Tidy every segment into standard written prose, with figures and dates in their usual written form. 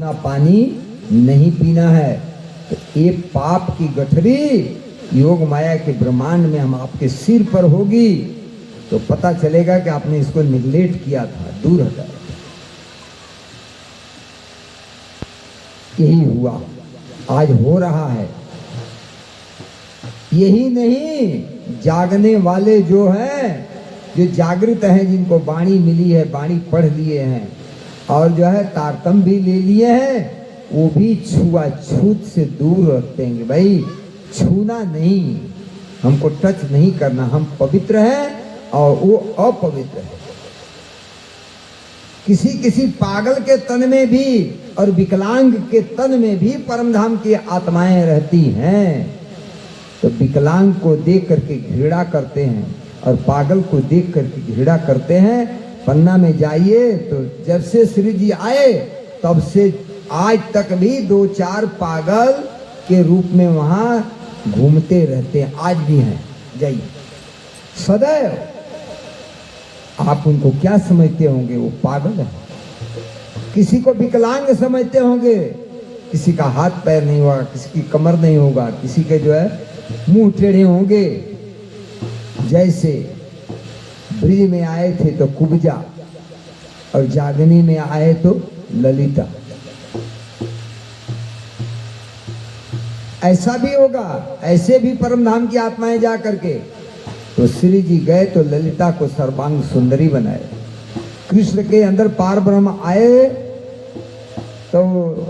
गुना पानी नहीं पीना है। तो ये पाप की गठरी योग माया के ब्रह्मांड में हम आपके सिर पर होगी तो पता चलेगा कि आपने इसको निगलेक्ट किया था, दूर हटाया। यही हुआ, आज हो रहा है। यही नहीं, जागने वाले जो हैं, जो जागृत हैं, जिनको वाणी मिली है, वाणी पढ़ लिए हैं और जो है तारतम भी ले लिए हैं, वो भी छुआछूत से दूर रखते हैं। भाई छूना नहीं, हमको टच नहीं करना, हम पवित्र हैं और वो अपवित्र है। किसी पागल के तन में भी और विकलांग के तन में भी परमधाम की आत्माएं रहती हैं। तो विकलांग को देख करके घृणा करते हैं और पागल को देख करके घृणा करते हैं। पन्ना में जाइए तो जब से श्री जी आए तब से आज तक भी 2-4 पागल के रूप में वहां घूमते रहते हैं, आज भी हैं। जाइए सदैव। आप उनको क्या समझते होंगे? वो पागल है। किसी को विकलांग समझते होंगे, किसी का हाथ पैर नहीं होगा, किसी की कमर नहीं होगा, किसी के जो है मुंह टेढ़े होंगे। जैसे ब्रिज में आए थे तो कुब्जा और जागनी में आए तो ललिता। ऐसा भी होगा, ऐसे भी परमधाम की आत्माएं जा करके। तो श्री जी गए तो ललिता को सर्वांग सुंदरी बनाए। कृष्ण के अंदर पार ब्रह्म आए तो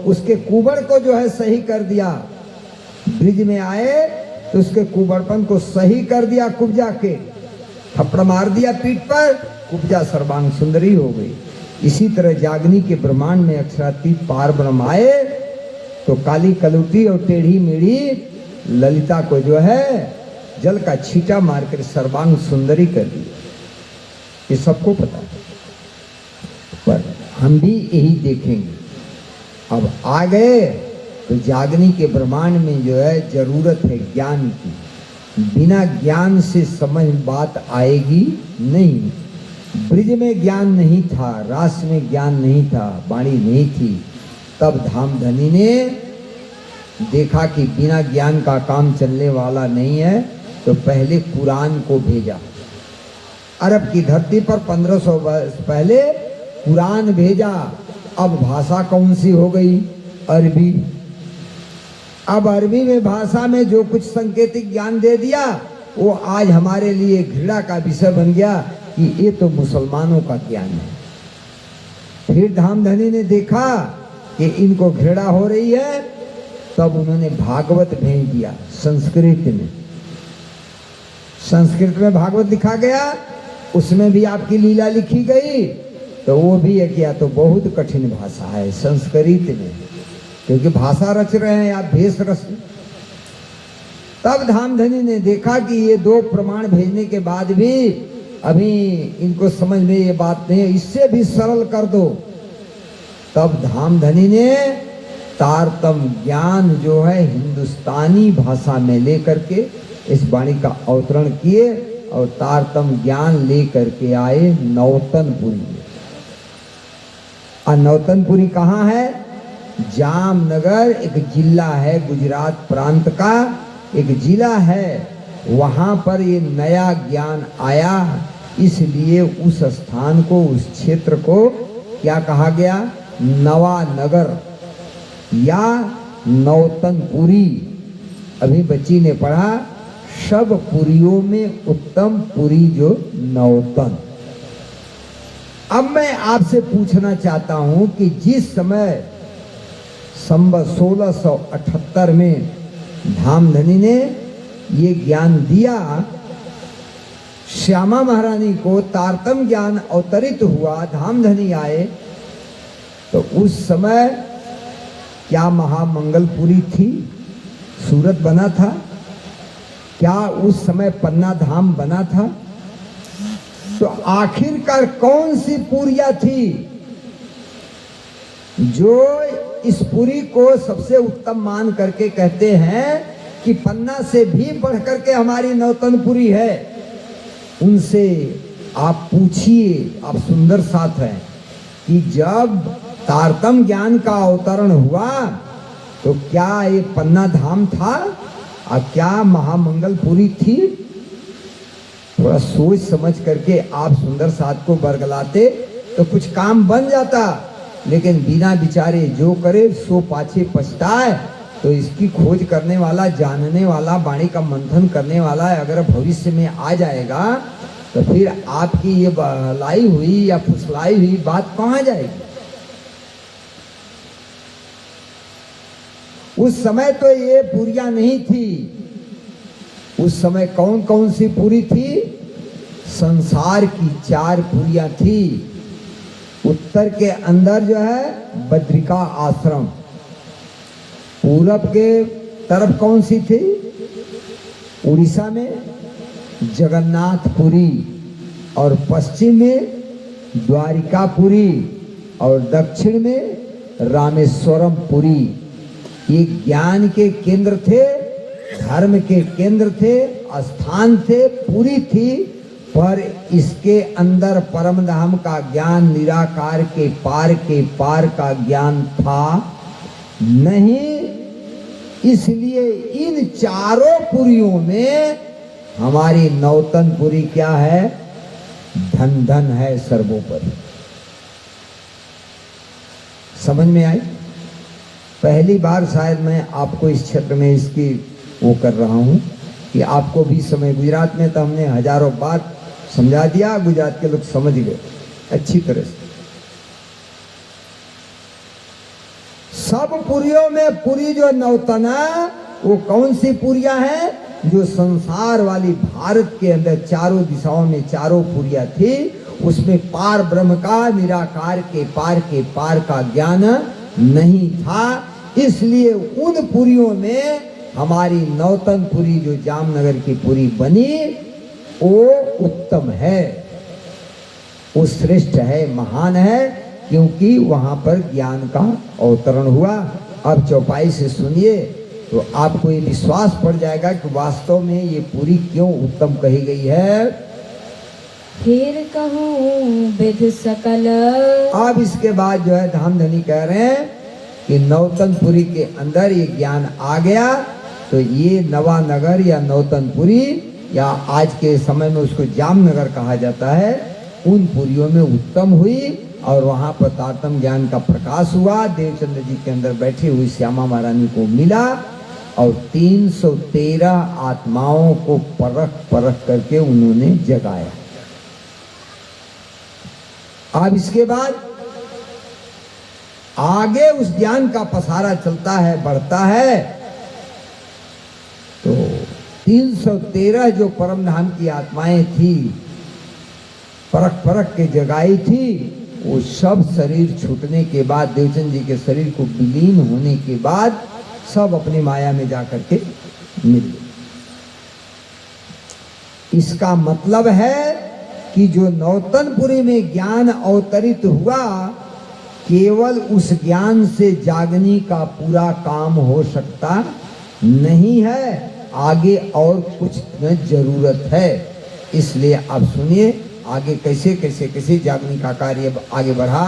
उसके कुबड़ को जो है सही कर दिया। ब्रिज में आए तो उसके कुबड़पन को सही कर दिया, कुब्जा के थप्पड़ मार दिया पीठ पर, कुब्जा सर्वांग सुंदरी हो गई। इसी तरह जागनी के ब्रह्मांड में अक्षरातीत पार ब्रह्म आए तो काली कलुटी और टेढ़ी मेढ़ी ललिता को जो है जल का छींटा मारकर सर्वांग सुंदरी कर दी। ये सबको पता है, पर हम भी यही देखेंगे। अब आ गए तो जागनी के ब्रह्मांड में जो है जरूरत है ज्ञान की। बिना ज्ञान से समझ बात आएगी नहीं। ब्रिज में ज्ञान नहीं था, रास में ज्ञान नहीं था, वाणी नहीं थी। तब धामधनी ने देखा कि बिना ज्ञान का काम चलने वाला नहीं है, तो पहले कुरान को भेजा। अरब की धरती पर 1500 वर्ष पहले कुरान भेजा। अब भाषा कौन सी हो गई? अरबी। अब अरबी में भाषा में जो कुछ सांकेतिक ज्ञान दे दिया वो आज हमारे लिए घृणा का विषय बन गया कि ये तो मुसलमानों का ज्ञान है। फिर धामधनी ने देखा कि इनको घृणा हो रही है, तब उन्होंने भागवत भेज दिया संस्कृत में। संस्कृत में भागवत लिखा गया, उसमें भी आपकी लीला लिखी गई। तो वो भी है किया तो बहुत कठिन भाषा है संस्कृत में, क्योंकि भाषा रच रहे हैं आप, भेष रच। तब धामधनी ने देखा कि ये 2 प्रमाण भेजने के बाद भी अभी इनको समझ में ये बात नहीं है, इससे भी सरल कर दो। तब धामधनी ने तारतम ज्ञान जो है हिंदुस्तानी भाषा में लेकर के इस वाणी का अवतरण किए और तारतम ज्ञान लेकर के आए नौतनपुरी में। और नौतनपुरी कहाँ है? जामनगर एक जिला है, गुजरात प्रांत का एक जिला है। वहां पर ये नया ज्ञान आया, इसलिए उस स्थान को, उस क्षेत्र को क्या कहा गया? नवानगर या नौतनपुरी। अभी बच्ची ने पढ़ा, सब पुरियों में उत्तम पुरी जो नौतन। अब मैं आपसे पूछना चाहता हूं कि जिस समय संवत 1678 में धामधनी ने ये ज्ञान दिया, श्यामा महारानी को तारतम ज्ञान अवतरित हुआ, धामधनी आए, तो उस समय क्या महामंगलपुरी थी? सूरत बना था? क्या उस समय पन्ना धाम बना था? तो आखिरकार कौन सी पुरिया थी जो इस पुरी को सबसे उत्तम मान करके कहते हैं कि पन्ना से भी बढ़ करके हमारी नौतनपुरी है? उनसे आप पूछिए, आप सुंदर साथ हैं, कि जब तारतम ज्ञान का अवतरण हुआ तो क्या ये पन्ना धाम था और क्या महामंगलपुरी थी? थोड़ा सोच समझ करके आप सुंदर साथ को बरगलाते तो कुछ काम बन जाता, लेकिन बिना विचारे जो करे सो पाछे पछताए। तो इसकी खोज करने वाला, जानने वाला, वाणी का मंथन करने वाला अगर भविष्य में आ जाएगा तो फिर आपकी ये बहलाई हुई या फुसलाई हुई बात कहाँ जाएगी? उस समय तो ये पुरियां नहीं थी। उस समय कौन कौन सी पुरी थी? संसार की 4 पुरियां थी। उत्तर के अंदर जो है बद्रिका आश्रम, पूरब के तरफ कौन सी थी? उड़ीसा में जगन्नाथपुरी, और पश्चिम में द्वारिकापुरी, और दक्षिण में रामेश्वरम पुरी। ये ज्ञान के केंद्र थे, धर्म के केंद्र थे, स्थान थे, पुरी थी। पर इसके अंदर परम धाम का ज्ञान, निराकार के पार का ज्ञान था नहीं। इसलिए इन 4 पुरियों में हमारी नौतनपुरी क्या है? धन धन है सर्वोपरि। समझ में आई? पहली बार शायद मैं आपको इस क्षेत्र में इसकी वो कर रहा हूं कि आपको भी समय, गुजरात में तो हमने हजारों बार समझा दिया, गुजरात के लोग समझ गए अच्छी तरह से। सब पुरियों में पुरी जो नौतना, वो कौन सी पुरियां हैं? जो संसार वाली भारत के अंदर 4 दिशाओं में 4 पुरियां थी, उसमें पार ब्रह्म का, निराकार के पार का ज्ञान नहीं था। इसलिए उन पुरियों में हमारी नौतनपुरी जो जामनगर की पुरी बनी, वो उत्तम है, वो श्रेष्ठ है, महान है, क्योंकि वहां पर ज्ञान का अवतरण हुआ। अब चौपाई से सुनिए तो आपको ये विश्वास पड़ जाएगा कि वास्तव में ये पुरी क्यों उत्तम कही गई है। फिर कहूँ विध सकल। अब इसके बाद जो है धामधनी कह रहे हैं कि नौतनपुरी के अंदर ये ज्ञान आ गया तो ये नवानगर या नौतनपुरी, या आज के समय में उसको जामनगर कहा जाता है, उन पुरियों में उत्तम हुई। और वहां पर तारतम ज्ञान का प्रकाश हुआ। देवचंद्र जी के अंदर बैठी हुई श्यामा महारानी को मिला और 313 आत्माओं को परख करके उन्होंने जगाया। अब इसके बाद आगे उस ज्ञान का पसारा चलता है, बढ़ता है। तो 313 जो परम धाम की आत्माएं थी, परख के जगाई थी, वो सब शरीर छूटने के बाद, देवचंद जी के शरीर को विलीन होने के बाद, सब अपनी माया में जाकर के मिल गए। इसका मतलब है कि जो नौतनपुरी में ज्ञान अवतरित हुआ, केवल उस ज्ञान से जागनी का पूरा काम हो सकता नहीं है, आगे और कुछ जरूरत है। इसलिए अब सुनिए आगे कैसे जागनी का कार्य आगे बढ़ा।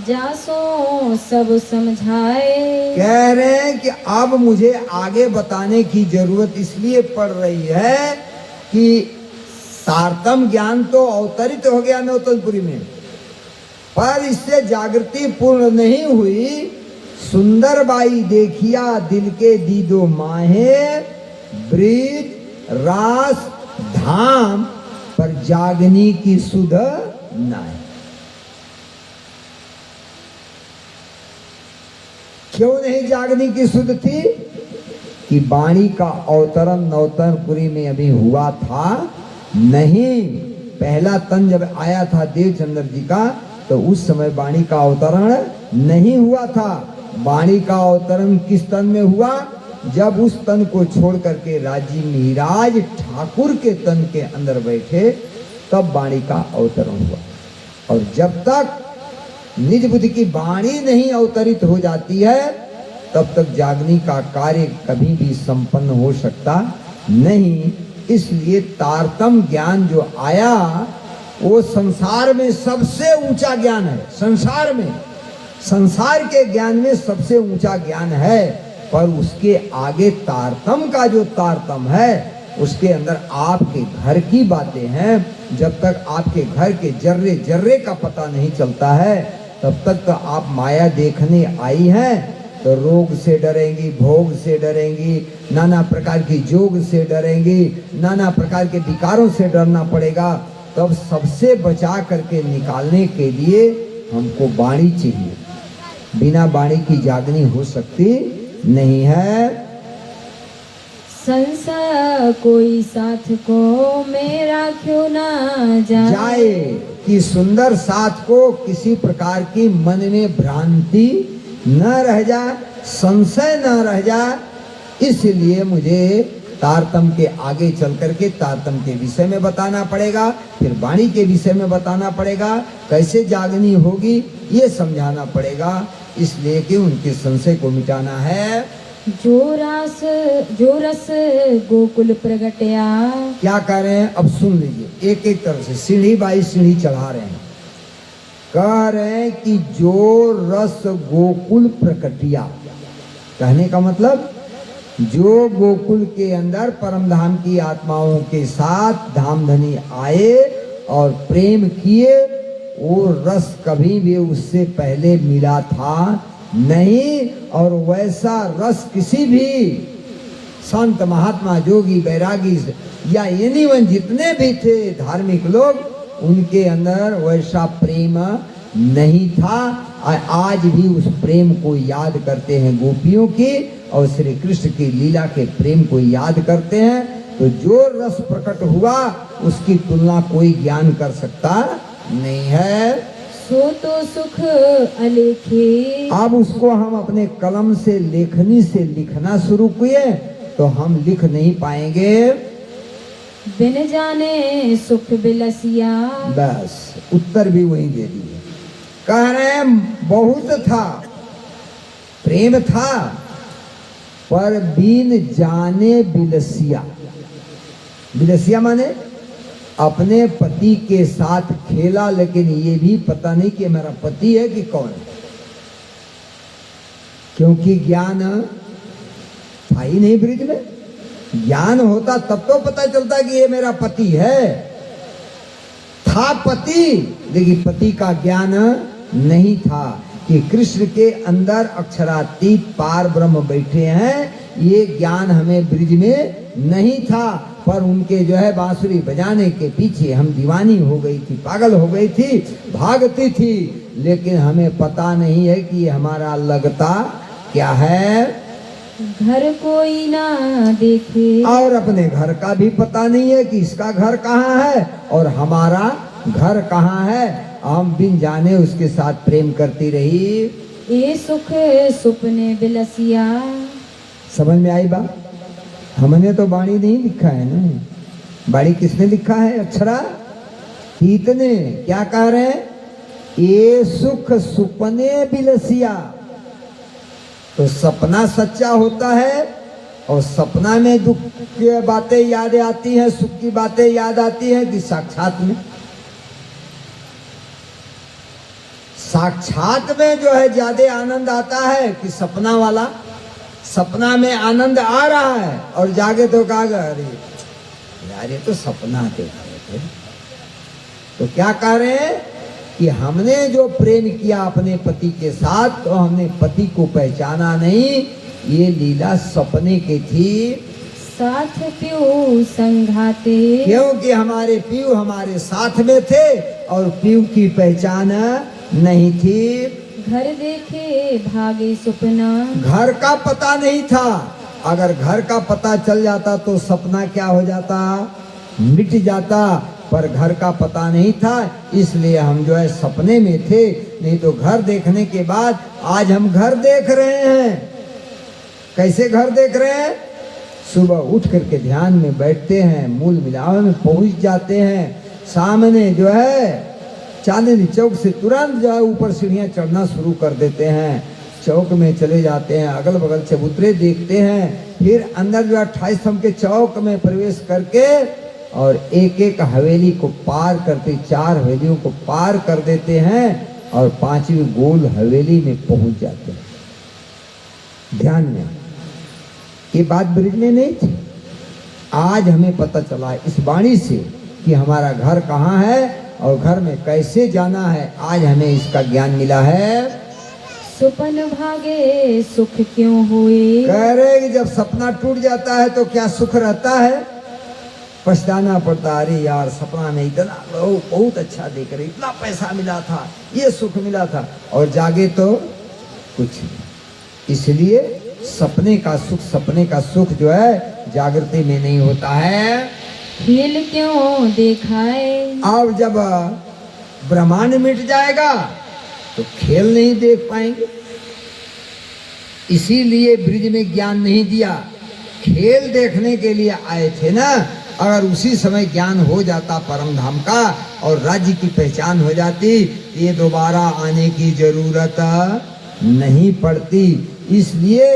जासो सब समझाए। कह रहे हैं कि अब मुझे आगे बताने की जरूरत इसलिए पड़ रही है कि तारतम ज्ञान तो अवतरित हो गया नौतनपुरी में, पर इससे जागृति पूर्ण नहीं हुई। सुंदर बाई देखिया दिल के दीदो माहे, ब्रिज रास धाम पर जागनी की सुध नाय। क्यों नहीं जागनी की सुध थी? कि वाणी का अवतरण नौतनपुरी में अभी हुआ था नहीं। पहला तन जब आया था देवचंद्र जी का, तो उस समय वाणी का अवतरण नहीं हुआ था। वाणी का अवतरण किस तन में हुआ? जब उस तन को छोड़ करके राजी मिहिराज ठाकुर के तन के अंदर बैठे, तब वाणी का अवतरण हुआ। और जब तक निज बुद्धि की वाणी नहीं अवतरित हो जाती है, तब तक जागनी का कार्य कभी भी संपन्न हो सकता नहीं। इसलिए तारतम ज्ञान जो आया, वो संसार में सबसे ऊंचा ज्ञान है। संसार में संसार के ज्ञान में सबसे ऊंचा ज्ञान है, पर उसके आगे तारतम का जो तारतम है, उसके अंदर आपके घर की बातें हैं। जब तक आपके घर के जर्रे जर्रे का पता नहीं चलता है, तब तक तो आप माया देखने आई हैं, तो रोग से डरेंगी, भोग से डरेंगी, नाना प्रकार की जोग से डरेंगी, नाना प्रकार के विकारों से डरना पड़ेगा। तब सबसे बचा करके निकालने के लिए हमको वाणी चाहिए। बिना वाणी की जागनी हो सकती नहीं है। संसार कोई साथ को मेरा क्यों ना जाए कि सुंदर साथ को किसी प्रकार की मन में भ्रांति न रह जाए, संशय न रह जाए। इसलिए मुझे तारतम के आगे चल करके तारतम के विषय में बताना पड़ेगा, फिर वाणी के विषय में बताना पड़ेगा, कैसे जागनी होगी ये समझाना पड़ेगा। इसलिए कि उनके संशय को मिटाना है। जो रस गोकुल प्रगटया। क्या कह रहे हैं अब सुन लीजिए, एक एक तरह से सीढ़ी बाई सीढ़ी चढ़ा रहे हैं। कह रहे हैं कि जो रस गोकुल प्रकटिया, कहने का मतलब जो गोकुल के अंदर परम धाम की आत्माओं के साथ धामधनी आए और प्रेम किए, वो रस कभी भी उससे पहले मिला था नहीं। और वैसा रस किसी भी संत महात्मा जोगी बैरागी या एनीवन जितने भी थे धार्मिक लोग, उनके अंदर वैसा प्रेम नहीं था। आज भी उस प्रेम को याद करते हैं गोपियों की, और श्री कृष्ण की लीला के प्रेम को याद करते हैं। तो जो रस प्रकट हुआ उसकी तुलना कोई ज्ञान कर सकता नहीं है। सो तो सुख अलेखे। अब उसको हम अपने कलम से लेखनी से लिखना शुरू किए तो हम लिख नहीं पाएंगे। बिन जाने सुख बिलसिया। बस उत्तर भी वही दे दिए। कह रहे हैं बहुत था, प्रेम था, पर बिन जाने बिलसिया। बिलसिया माने अपने पति के साथ खेला, लेकिन ये भी पता नहीं कि मेरा पति है कि कौन है, क्योंकि ज्ञान था ही नहीं ब्रिज में। ज्ञान होता तब तो पता चलता कि ये मेरा पति है। था पति, लेकिन पति का ज्ञान नहीं था कि कृष्ण के अंदर अक्षरातीत पार ब्रह्म बैठे हैं। ये ज्ञान हमें ब्रिज में नहीं था, पर उनके जो है बांसुरी बजाने के पीछे हम दीवानी हो गई थी, पागल हो गई थी, भागती थी। लेकिन हमें पता नहीं है कि हमारा लगता क्या है। घर कोई ना देखे। और अपने घर का भी पता नहीं है कि इसका घर कहाँ है और हमारा घर कहाँ है। हम बिन जाने उसके साथ प्रेम करती रही। ये सुख सुपने बिलसिया। समझ में आई बात? हमने तो वाणी नहीं लिखा है ना, वाणी किसने लिखा है? अक्षरा तीत ने। क्या कह रहे हैं? ये सुख सुपने बिलसिया। तो सपना सच्चा होता है, और सपना में दुख की बातें याद आती हैं, सुख की बातें याद आती हैं कि साक्षात में? साक्षात में जो है ज्यादा आनंद आता है कि सपना वाला? सपना में आनंद आ रहा है और जागे तो कहा अरे यार ये तो सपना देख रहे थे। तो क्या कह रहे हैं कि हमने जो प्रेम किया अपने पति के साथ, तो हमने पति को पहचाना नहीं। ये लीला सपने की थी। साथ पीऊ संघाते। क्योंकि हमारे पीऊ हमारे साथ में थे और पीऊ की पहचान नहीं थी। घर देखे भागे सपना। घर का पता नहीं था। अगर घर का पता चल जाता तो सपना क्या हो जाता? मिट जाता। पर घर का पता नहीं था, इसलिए हम जो है सपने में थे। नहीं तो घर देखने के बाद आज हम घर देख रहे हैं। कैसे घर देख रहे हैं? सुबह उठ करके ध्यान में बैठते हैं, मूल मिलाव में पहुंच जाते हैं। सामने जो है चांदनी चौक से तुरंत जो है ऊपर सीढ़ियां चढ़ना शुरू कर देते हैं। चौक में चले जाते हैं, अगल बगल चबूतरे देखते हैं, फिर अंदर जो 28 स्तंभ के चौक में प्रवेश करके और एक एक हवेली को पार करते, 4 हवेलियों को पार कर देते हैं। और 5वीं गोल हवेली में पहुंच जाते हैं। ध्यान में, ये बात ब्रिज में नहीं थी। आज हमें पता चला इस वाणी से कि हमारा घर कहाँ है और घर में कैसे जाना है। आज हमें इसका ज्ञान मिला है। सुपन भागे सुख क्यों हुए। कह रहे कि जब सपना टूट जाता है तो क्या सुख रहता है? पछताना पड़ता, अरे यार सपना में इतना बहुत अच्छा देख रहे, इतना पैसा मिला था, ये सुख मिला था, और जागे तो कुछ नहीं। इसलिए सपने का सुख जो है जागृति में नहीं होता है। खेल क्यों देखाए। अब जब ब्रह्मांड मिट जाएगा तो खेल नहीं देख पाएंगे। इसीलिए ब्रिज में ज्ञान नहीं दिया, खेल देखने के लिए आए थे ना। अगर उसी समय ज्ञान हो जाता परम धाम का और राज्य की पहचान हो जाती, ये दोबारा आने की जरूरत नहीं पड़ती। इसलिए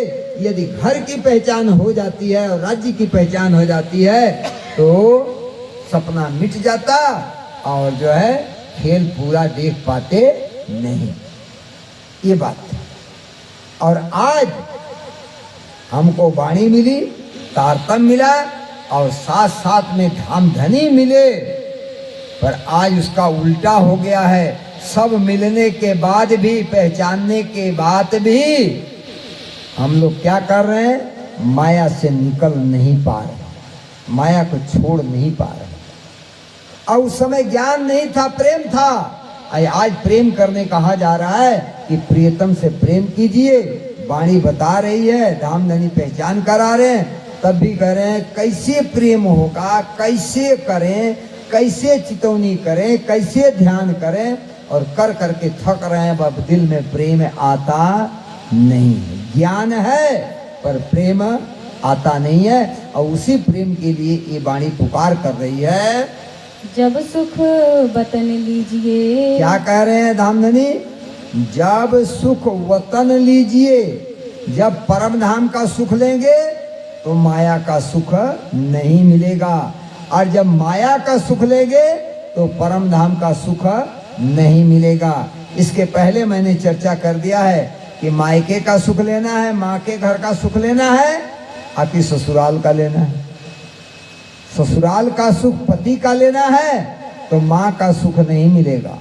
यदि घर की पहचान हो जाती है और राज्य की पहचान हो जाती है तो सपना मिट जाता और जो है खेल पूरा देख पाते नहीं। ये बात है। और आज हमको वाणी मिली, तारतम्य मिला और साथ साथ में धाम धनी मिले, पर आज उसका उल्टा हो गया है। सब मिलने के बाद भी, पहचानने के बाद भी हम लोग क्या कर रहे हैं? माया से निकल नहीं पा रहे, माया को छोड़ नहीं पा रहे। और उस समय ज्ञान नहीं था, प्रेम था। आज प्रेम करने कहा जा रहा है कि प्रियतम से प्रेम कीजिए। वाणी बता रही है, धाम धनी पहचान करा रहे हैं, तब भी कह रहे हैं कैसे प्रेम होगा, कैसे करें, कैसे चितौनी करें, कैसे ध्यान करें, और कर करके थक रहे हैं। अब दिल में प्रेम आता नहीं है। ज्ञान है पर प्रेम आता नहीं है। और उसी प्रेम के लिए ये वाणी पुकार कर रही है। जब सुख वतन लीजिए। क्या कह रहे हैं धामधनी? जब सुख वतन लीजिए। जब परम धाम का सुख लेंगे तो माया का सुख नहीं मिलेगा, और जब माया का सुख लेंगे तो परम धाम का सुख नहीं मिलेगा। इसके पहले मैंने चर्चा कर दिया है कि मायके का सुख लेना है, माँ के घर का सुख लेना है, आपकी ससुराल का लेना है। ससुराल का सुख पति का लेना है तो माँ का सुख नहीं मिलेगा।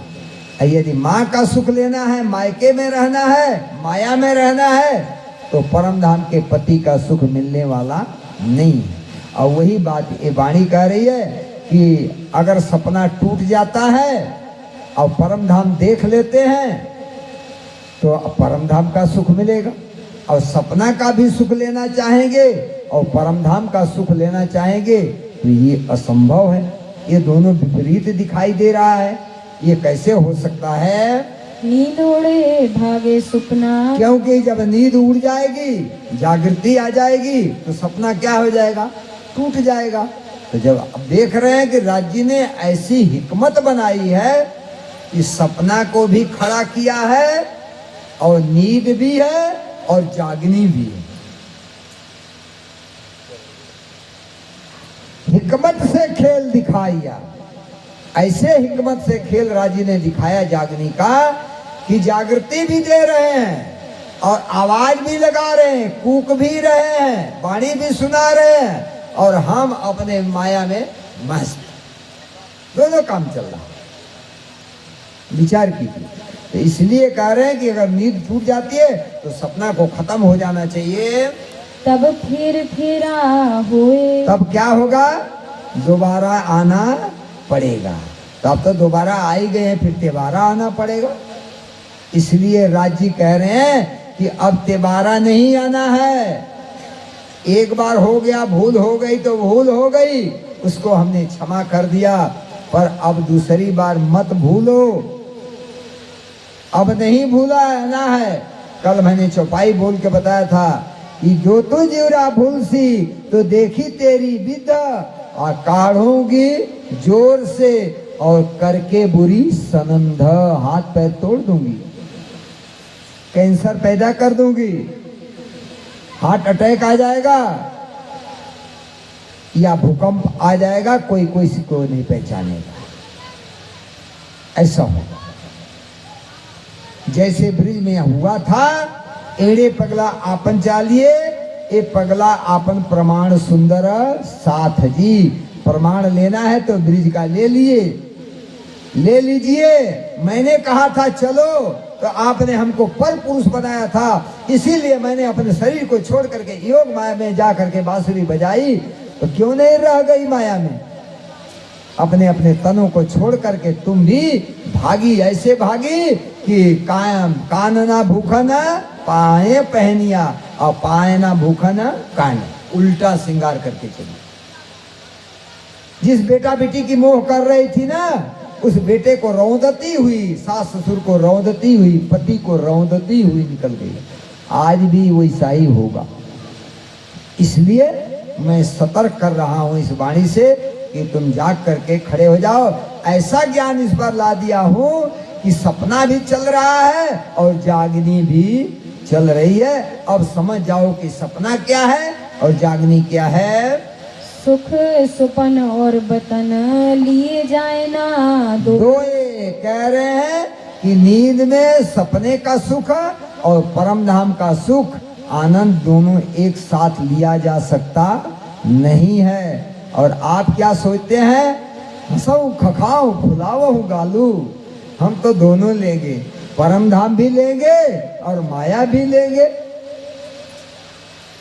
यदि माँ का सुख लेना है, मायके में रहना है, माया में रहना है, तो परम धाम के पति का सुख मिलने वाला नहीं है। और वही बात ये वाणी कह रही है कि अगर सपना टूट जाता है और परम धाम देख लेते हैं तो परम धाम का सुख मिलेगा। और सपना का भी सुख लेना चाहेंगे और परम धाम का सुख लेना चाहेंगे तो ये असंभव है। ये दोनों विपरीत दिखाई दे रहा है। ये कैसे हो सकता है? नींद उड़े भागे सपना। क्योंकि जब नींद उड़ जाएगी, जागृति आ जाएगी, तो सपना क्या हो जाएगा? टूट जाएगा। तो जब अब देख रहे हैं कि राज्य ने ऐसी हिकमत बनाई है कि सपना को भी खड़ा किया है और नींद भी है और जागनी भी है। हिकमत से खेल दिखाया। ऐसे हिकमत से खेल राज्य ने दिखाया जागनी का कि जागृति भी दे रहे हैं और आवाज भी लगा रहे हैं, कूक भी रहे हैं, वाणी भी सुना रहे हैं, और हम अपने माया में मस्त। दोनों काम चल रहा है। विचार कीजिए। तो इसलिए कह रहे हैं कि अगर नींद टूट जाती है तो सपना को खत्म हो जाना चाहिए। तब फिर फेरा होए। तब क्या होगा? दोबारा आना पड़ेगा। तो अब तो दोबारा आ ही गए हैं, फिर दोबारा आना पड़ेगा। इसलिए राज्य कह रहे हैं कि अब दोबारा नहीं आना है। एक बार हो गया, भूल हो गई तो भूल हो गई, उसको हमने क्षमा कर दिया, पर अब दूसरी बार मत भूलो। अब नहीं भूला ना है। कल मैंने चौपाई बोल के बताया था कि जो तू जीवरा भूल सी तो देखी तेरी विद्या, और काढ़ूंगी जोर से और करके बुरी सनंद, हाथ पैर तोड़ दूंगी, कैंसर पैदा कर दूंगी, हार्ट अटैक आ जाएगा या भूकंप आ जाएगा, कोई किसी को नहीं पहचानेगा। ऐसा होगा। जैसे ब्रिज में हुआ था, एड़े पगला आपन चालिए, ए पगला आपन प्रमाण सुंदर साथ जी। प्रमाण लेना है तो ब्रिज का ले लीजिए। मैंने कहा था चलो, तो आपने हमको पर पुरुष बनाया था, इसीलिए मैंने अपने शरीर को छोड़ करके योग माया में जा करके बांसुरी बजाई। तो क्यों नहीं रह गई माया में? अपने अपने तनों को छोड़ करके तुम भी भागी, ऐसे भागी कि कानना भूखना पाए पहनिया और पाए ना भूखना कान, उल्टा श्रृंगार करके चली। जिस बेटा बेटी की मोह कर रही थी ना, उस बेटे को रौंदती हुई, सास ससुर को रौंदती हुई, पति को रौंदती हुई निकल गई। आज भी वैसा ही होगा। इसलिए मैं सतर्क कर रहा हूं इस वाणी से कि तुम जाग करके खड़े हो जाओ। ऐसा ज्ञान इस पर ला दिया हूं कि सपना भी चल रहा है और जागनी भी चल रही है। अब समझ जाओ कि सपना क्या है और जागनी क्या है। सुख सुपन और बतन लिए जाए ना दोए कह रहे हैं कि नींद में सपने का सुख और परम धाम का सुख, आनंद दोनों एक साथ लिया जा सकता नहीं है। और आप क्या सोचते हैं? हंसो खखाओ फुलाओ गालू, हम तो दोनों लेंगे, परम धाम भी लेंगे और माया भी लेंगे।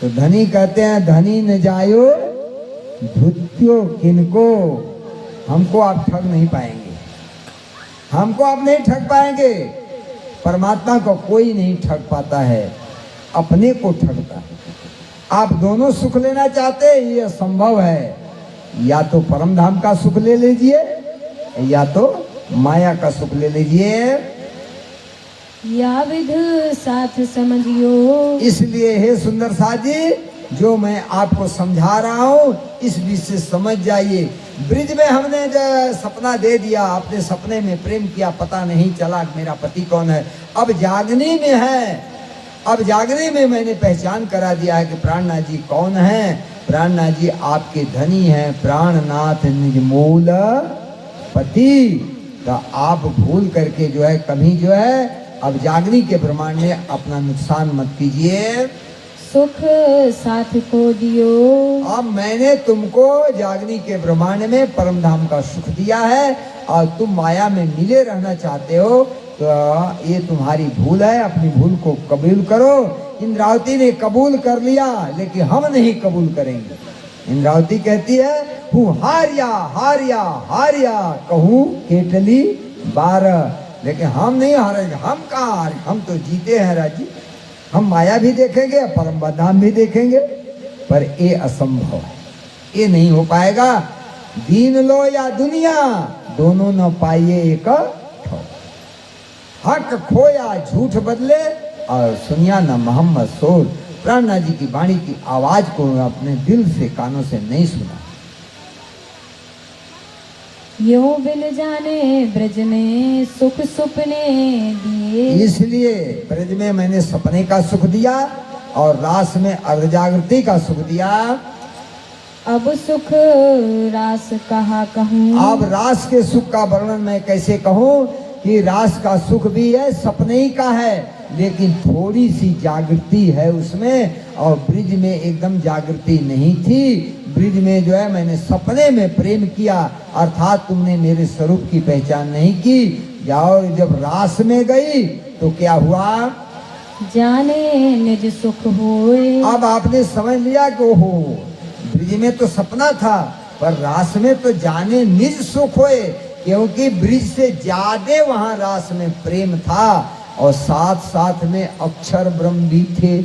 तो धनी कहते हैं धनी न जायो धुत्यो किनको, हमको आप ठग नहीं पाएंगे, हमको आप नहीं ठग पाएंगे। परमात्मा को कोई नहीं ठग पाता है, अपने को ठगता है। आप दोनों सुख लेना चाहते हैं, ये असंभव है। या तो परम धाम का सुख ले लीजिए या तो माया का सुख ले लीजिए। या विध साथ समझियो। इसलिए हे सुंदर साजी, जो मैं आपको समझा रहा हूँ इस विषय समझ जाइए। ब्रिज में हमने जो सपना दे दिया, आपने सपने में प्रेम किया, पता नहीं चला मेरा पति कौन है। अब जागने में है, अब जागने में मैंने पहचान करा दिया है कि प्राणनाथ जी कौन है। प्राणनाथ जी आपके धनी हैं, प्राणनाथ निजमूल पति। तो आप भूल करके जो है कभी जो है अब जागनी के ब्रह्मांड में अपना नुकसान मत कीजिए। सुख साथ को दियो। अब मैंने तुमको जागनी के ब्रह्मांड में परम धाम का सुख दिया है और तुम माया में मिले रहना चाहते हो, तो ये तुम्हारी भूल है। अपनी भूल को कबूल करो। इंद्रावती ने कबूल कर लिया, लेकिन हम नहीं कबूल करेंगे। इंद्रावती कहती है हूँ हारिया हारिया हारिया कहूँ केटली 12, लेकिन हम नहीं हारेंगे। हम कहाँ हारे, हम तो जीते हैं राजी। हम माया भी देखेंगे, परम धाम भी देखेंगे, पर ये असंभव है, ये नहीं हो पाएगा। दीन लो या दुनिया, दोनों न पाइए एक ठो। हक खोया झूठ बदले और सुनिया न मोहम्मद सोल। प्राणनाथ जी की वाणी की आवाज को अपने दिल से, कानों से नहीं सुना। यो बिन जाने ब्रज में सुख सुपने दिए। इसलिए ब्रज में मैंने सपने का सुख दिया और रास में अर्धजागृति का सुख दिया। अब सुख रास कहा कहूँ। अब रास के सुख का वर्णन मैं कैसे कहूँ कि रास का सुख भी है, सपने ही का है, लेकिन थोड़ी सी जागृति है उसमें, और ब्रिज में एकदम जागृति नहीं थी। ब्रिज में जो है मैंने सपने में प्रेम किया, अर्थात तुमने मेरे स्वरूप की पहचान नहीं की। और जब रास में गई तो क्या हुआ? जाने निज सुख होए। अब आपने समझ लिया कि ओहो, ब्रिज में तो सपना था, पर रास में तो जाने निज सुख होए, क्योंकि ब्रिज से ज्यादा वहां रास में प्रेम था और साथ साथ में अक्षर ब्रह्म भी थे,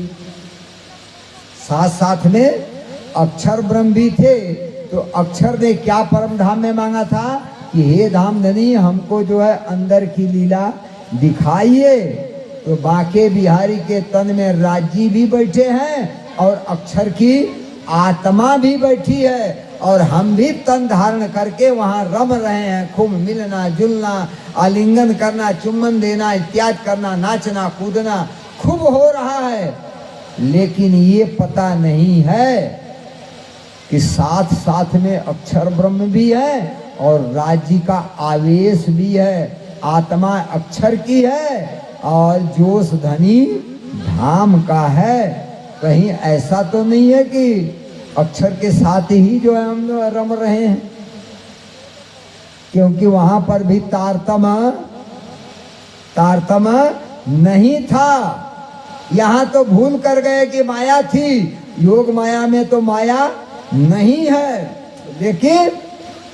साथ साथ में अक्षर ब्रह्म भी थे। तो अक्षर ने क्या परम धाम में मांगा था कि हे धाम धनी, हमको जो है अंदर की लीला दिखाइए। तो बांके बिहारी के तन में राज्य भी बैठे हैं और अक्षर की आत्मा भी बैठी है, और हम भी तन धारण करके वहाँ रम रहे हैं। खूब मिलना जुलना, आलिंगन करना, चुम्बन देना इत्यादि करना, नाचना कूदना खूब हो रहा है। लेकिन ये पता नहीं है कि साथ साथ में अक्षर ब्रह्म भी है और राज्य का आवेश भी है। आत्मा अक्षर की है और जोश धनी धाम का है। कहीं ऐसा तो नहीं है कि अक्षर के साथ ही जो है हम रम रहे हैं, क्योंकि वहां पर भी तारतम्य नहीं था। यहां तो भूल कर गए कि माया थी, योग माया में तो माया नहीं है। लेकिन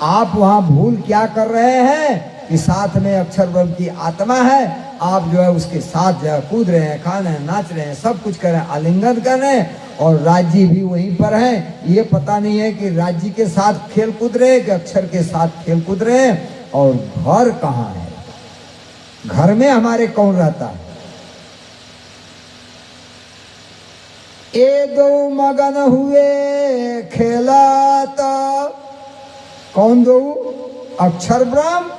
आप वहां भूल क्या कर रहे हैं कि साथ में अक्षर ब्रह्म की आत्मा है, आप जो है उसके साथ जो है कूद रहे हैं, खा रहे हैं, नाच रहे हैं, सब कुछ कर रहे हैं, आलिंगन कर रहे हैं, और राज्य भी वहीं पर है। ये पता नहीं है कि राज्य के साथ खेल कूद रहे हैं कि अक्षर के साथ खेल कूद रहे हैं। और घर कहाँ है? घर में हमारे कौन रहता है? ए दो मगन हुए खेलत, कौन दो? अक्षर ब्रह्म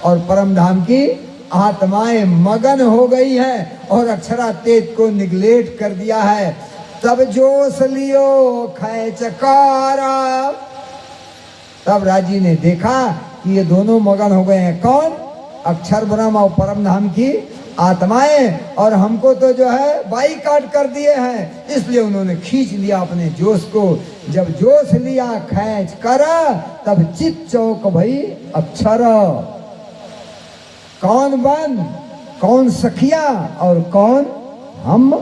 और परम धाम की आत्माएं मगन हो गई है और अक्षरातीत को निगलेक्ट कर दिया है। तब जोश लियो खैचकारा, तब राजी ने देखा कि ये दोनों मगन हो गए हैं। कौन? अक्षर ब्रह्म और परम धाम की आत्माएं, और हमको तो जो है बाईकाट कर दिए हैं। इसलिए उन्होंने खींच लिया अपने जोश को। जब जोश लिया खैच कर, तब चित चौक भई अक्षर। कौन बन, कौन सखिया और कौन हम?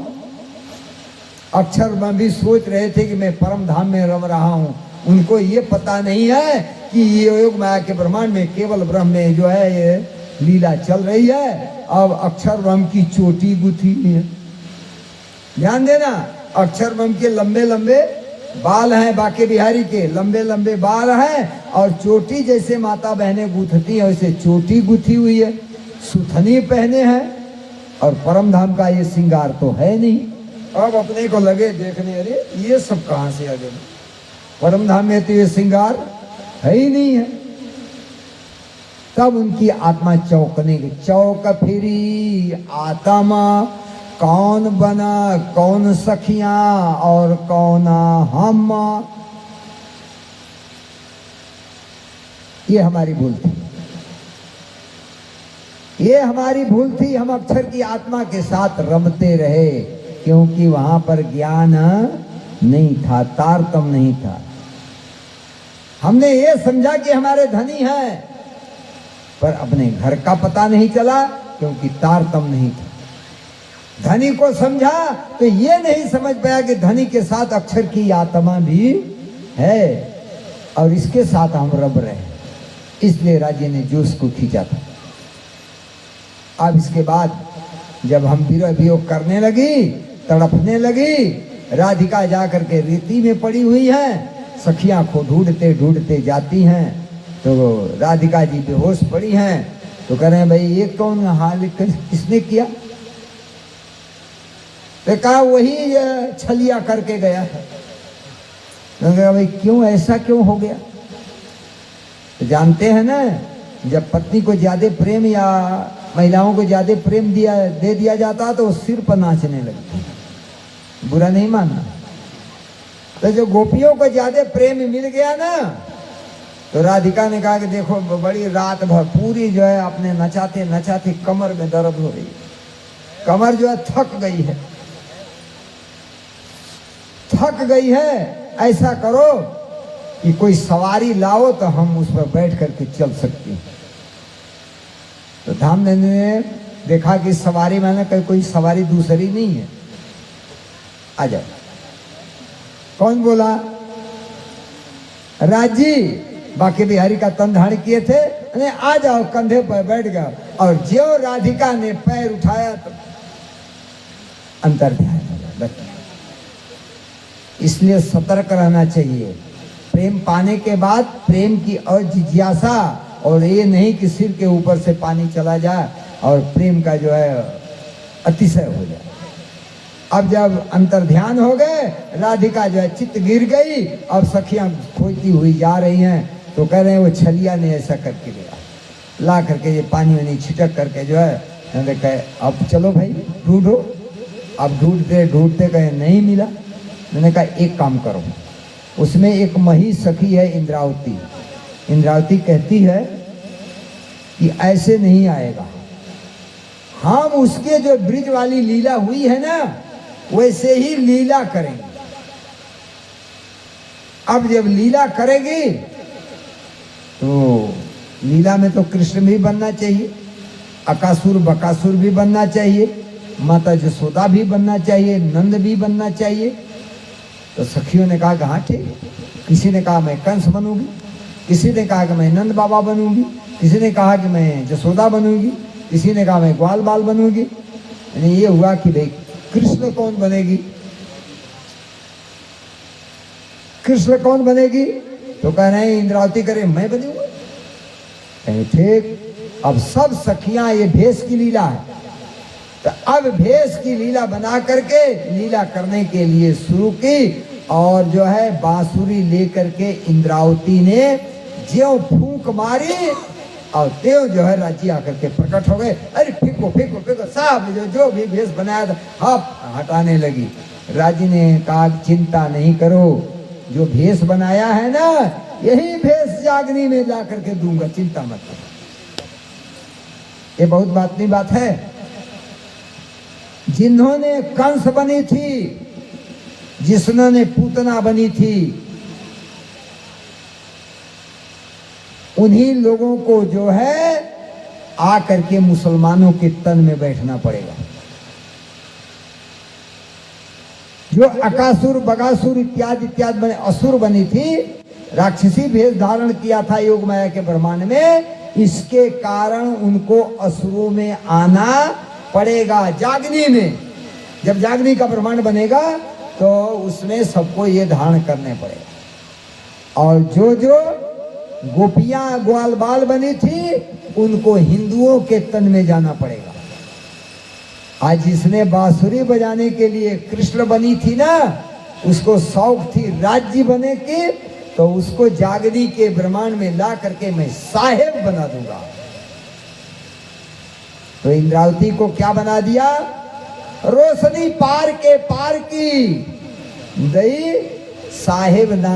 अक्षर में भी सोच रहे थे कि मैं परम धाम में रम रहा हूँ। उनको ये पता नहीं है कि ये योग माया के ब्रह्मांड में केवल ब्रह्म में जो है ये लीला चल रही है। अब अक्षर ब्रह्म की चोटी गुथी है। ध्यान देना, अक्षर ब्रह्म के लंबे लंबे बाल हैं, बाके बिहारी के लंबे लंबे बाल हैं, और चोटी जैसे माता बहनें गूंथती है वैसे चोटी गुथी हुई है, सुथनी पहने हैं। और परम धाम का ये श्रृंगार तो है नहीं। अब अपने को लगे देखने, अरे ये सब कहाँ से आ गए? परम धाम में तो ये श्रृंगार है ही नहीं है। तब उनकी आत्मा चौंकने की, चौक फिरी आत्मा, कौन बना, कौन सखियां और कौन हम। ये हमारी भूल थी, ये हमारी भूल थी। हम अक्षर की आत्मा के साथ रमते रहे, क्योंकि वहां पर ज्ञान नहीं था, तारतम्य नहीं था। हमने ये समझा कि हमारे धनी हैं, पर अपने घर का पता नहीं चला, क्योंकि तारतम्य नहीं था। धनी को समझा तो ये नहीं समझ पाया कि धनी के साथ अक्षर की आत्मा भी है, और इसके साथ हम रब रहे हैं। इसलिए राजे ने जोश को खींचा था। अब इसके बाद जब हम विरह वियोग करने लगी, तड़पने लगी, राधिका जाकर के रेती में पड़ी हुई है, सखियां को ढूंढते ढूंढते जाती हैं, तो राधिका जी बेहोश पड़ी हैं। तो कह रहे हैं, भाई ये कौन हाल किसने किया? तो कहा वही छलिया करके गया है। तो कहा भाई क्यों, ऐसा क्यों हो गया? जानते हैं ना, जब पत्नी को ज्यादा प्रेम या महिलाओं को ज्यादा प्रेम दे दिया जाता तो सिर पर नाचने लगती, बुरा नहीं मानना। तो जो गोपियों को ज्यादा प्रेम मिल गया ना, तो राधिका ने कहा कि देखो बड़ी रात भर पूरी जो है अपने नचाते नचाते कमर में दर्द हो रही, कमर जो है थक गई है, थक गई है। ऐसा करो कि कोई सवारी लाओ तो हम उस पर बैठ करके चल सकते हैं। तो धामधनी ने देखा कि सवारी मैंने कहीं कोई सवारी दूसरी नहीं है, आ जाओ। कौन बोला? राजी बाकी बिहारी का तन धारण किए थे, अरे आ जाओ, कंधे पर बैठ गया। और जो राधिका ने पैर उठाया तो अंतर ध्यान हो गया। इसलिए सतर्क रहना चाहिए। प्रेम पाने के बाद प्रेम की और जिज्ञासा, और ये नहीं कि सिर के ऊपर से पानी चला जाए और प्रेम का जो है अतिशय हो जाए। अब जब अंतर ध्यान हो गए, राधिका जो है चित्त गिर गई, अब सखियां खोजती हुई जा रही हैं। तो कह रहे हैं वो छलिया ने ऐसा करके गया, ला करके ये पानी वानी छिटक करके जो है, मैंने कहे अब चलो भाई ढूंढो। अब ढूंढते ढूंढते कहे नहीं मिला। मैंने कहा एक काम करो, उसमें एक मही सखी है इंद्रावती। इंद्रावती कहती है कि ऐसे नहीं आएगा, हम उसके जो ब्रिज वाली लीला हुई है ना, वैसे ही लीला करेंगे। अब जब लीला करेगी तो लीला में तो कृष्ण भी बनना चाहिए, अकासुर बकासुर भी बनना चाहिए, माता जसोदा भी बनना चाहिए, नंद भी बनना चाहिए। तो सखियों ने कहा कि हाँ ठीक। किसी ने कहा मैं कंस बनूंगी, किसी ने कहा कि मैं नंद बाबा बनूंगी, किसी ने कहा कि मैं जसोदा बनूंगी, किसी ने कहा मैं ग्वाल बाल बनूंगी। यानी ये हुआ कि भाई कृष्ण कौन बनेगी, कृष्ण कौन बनेगी? तो कह रहे हैं इंद्रावती करे मैं बनूंगा। ठीक, अब सब सखियां, ये भेष की लीला है, तो अब भेष की लीला बना करके लीला करने के लिए शुरू की। और जो है बांसुरी लेकर के इंद्रावती ने ज्यों फूंक मारी और त्यों जो है राजी आकर के प्रकट हो गए। अरे फेंको फेंको फेंको, सब जो भी भेष बनाया था हप हटाने लगी। राजी ने कहा चिंता नहीं करो, जो भेष बनाया है ना यही भेष जागनी में ला करके दूंगा, चिंता मत करो। ये बहुत बातनी बात है। जिन्होंने कंस बनी थी, जिसने पूतना बनी थी, उन्हीं लोगों को जो है आकर के मुसलमानों के तन में बैठना पड़ेगा। जो अकासुर बगासुर इत्यादि इत्यादि बने असुर बनी थी, राक्षसी भेष धारण किया था योग माया के ब्रह्मांड में, इसके कारण उनको असुरों में आना पड़ेगा। जागनी में जब जागनी का ब्रह्मांड बनेगा तो उसमें सबको ये धारण करने पड़ेगा। और जो जो गोपियां ग्वाल बाल बनी थी उनको हिंदुओं के तन में जाना पड़ेगा। आज जिसने बांसुरी बजाने के लिए कृष्ण बनी थी ना, उसको शौक थी राज्य बने की, तो उसको जागनी के ब्रह्मांड में ला करके मैं साहेब बना दूंगा। तो इंद्रावती को क्या बना दिया? रोशनी पार के पार की दई साहेब ना